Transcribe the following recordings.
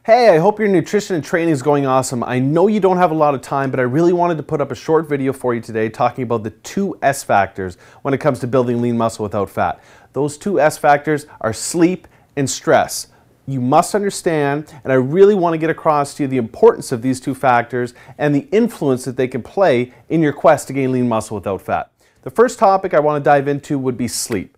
Hey, I hope your nutrition and training is going awesome. I know you don't have a lot of time, but I really wanted to put up a short video for you today talking about the two S factors when it comes to building lean muscle without fat. Those two S factors are sleep and stress. You must understand, and I really want to get across to you the importance of these two factors and the influence that they can play in your quest to gain lean muscle without fat. The first topic I want to dive into would be sleep.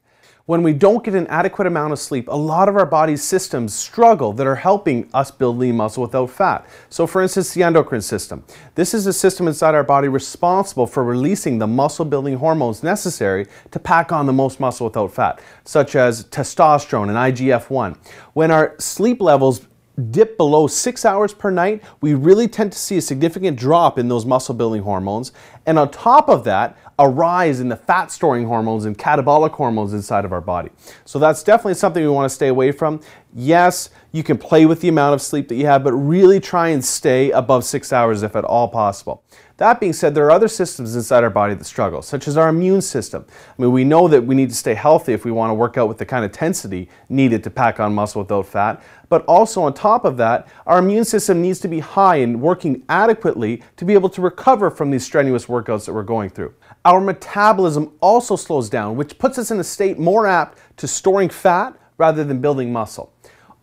When we don't get an adequate amount of sleep, a lot of our body's systems struggle that are helping us build lean muscle without fat. So for instance, the endocrine system. This is a system inside our body responsible for releasing the muscle building hormones necessary to pack on the most muscle without fat, such as testosterone and IGF-1. When our sleep levels dip below 6 hours per night, we really tend to see a significant drop in those muscle building hormones. And on top of that, a rise in the fat storing hormones and catabolic hormones inside of our body. So that's definitely something we want to stay away from. Yes, you can play with the amount of sleep that you have, but really try and stay above 6 hours if at all possible. That being said, there are other systems inside our body that struggle, such as our immune system. I mean, we know that we need to stay healthy if we want to work out with the kind of intensity needed to pack on muscle without fat. But also on top of that, our immune system needs to be high and working adequately to be able to recover from these strenuous workouts that we're going through. Our metabolism also slows down, which puts us in a state more apt to storing fat rather than building muscle.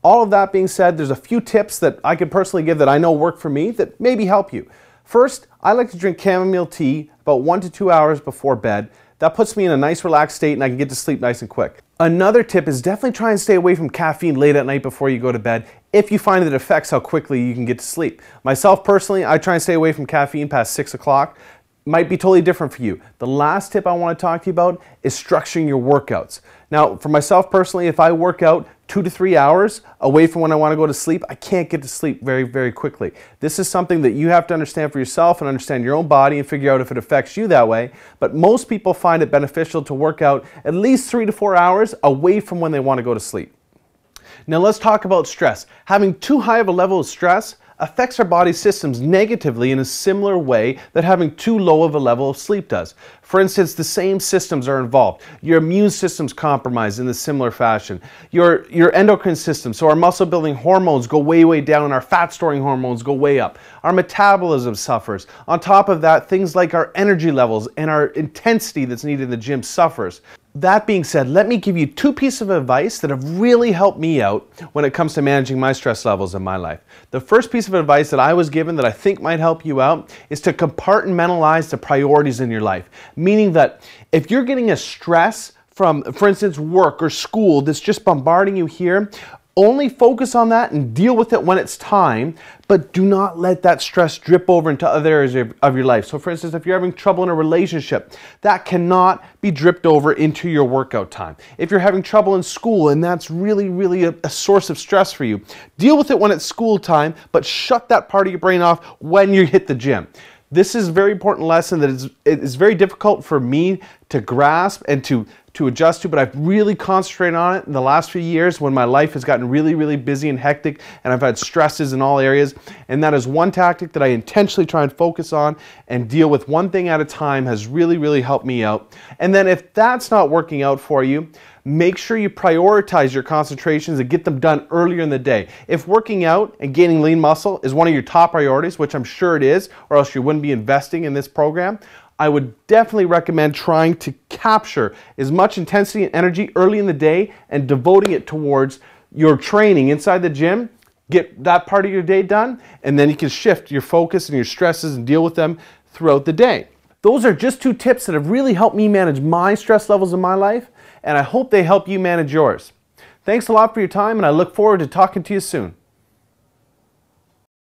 All of that being said, there's a few tips that I could personally give that I know work for me that maybe help you. First, I like to drink chamomile tea about 1 to 2 hours before bed. That puts me in a nice relaxed state and I can get to sleep nice and quick. Another tip is definitely try and stay away from caffeine late at night before you go to bed if you find that it affects how quickly you can get to sleep. Myself personally, I try and stay away from caffeine past 6 o'clock. Might be totally different for you. The last tip I want to talk to you about is structuring your workouts. Now, for myself personally, if I work out 2 to 3 hours away from when I want to go to sleep, I can't get to sleep very quickly. This is something that you have to understand for yourself and understand your own body and figure out if it affects you that way. But most people find it beneficial to work out at least 3 to 4 hours away from when they want to go to sleep. Now let's talk about stress. Having too high of a level of stress affects our body systems negatively in a similar way that having too low of a level of sleep does. For instance, the same systems are involved. Your immune system's compromised in a similar fashion. Your endocrine system, so our muscle building hormones go way down and our fat storing hormones go way up. Our metabolism suffers. On top of that, things like our energy levels and our intensity that's needed in the gym suffers. That being said, let me give you 2 pieces of advice that have really helped me out when it comes to managing my stress levels in my life. The first piece of advice that I was given that I think might help you out is to compartmentalize the priorities in your life. Meaning that if you're getting a stress from, for instance, work or school that's just bombarding you here, only focus on that and deal with it when it's time, but do not let that stress drip over into other areas of your life. So for instance, if you're having trouble in a relationship, that cannot be dripped over into your workout time. If you're having trouble in school and that's really a source of stress for you, deal with it when it's school time, but shut that part of your brain off when you hit the gym. This is a very important lesson that it is very difficult for me to grasp and to adjust to, but I've really concentrated on it in the last few years when my life has gotten really busy and hectic and I've had stresses in all areas. And that is one tactic that I intentionally try and focus on and deal with one thing at a time has really helped me out. And then if that's not working out for you, make sure you prioritize your concentrations and get them done earlier in the day. If working out and gaining lean muscle is one of your top priorities, which I'm sure it is, or else you wouldn't be investing in this program, I would definitely recommend trying to capture as much intensity and energy early in the day and devoting it towards your training inside the gym. Get that part of your day done, and then you can shift your focus and your stresses and deal with them throughout the day. Those are just 2 tips that have really helped me manage my stress levels in my life, and I hope they help you manage yours. Thanks a lot for your time, and I look forward to talking to you soon.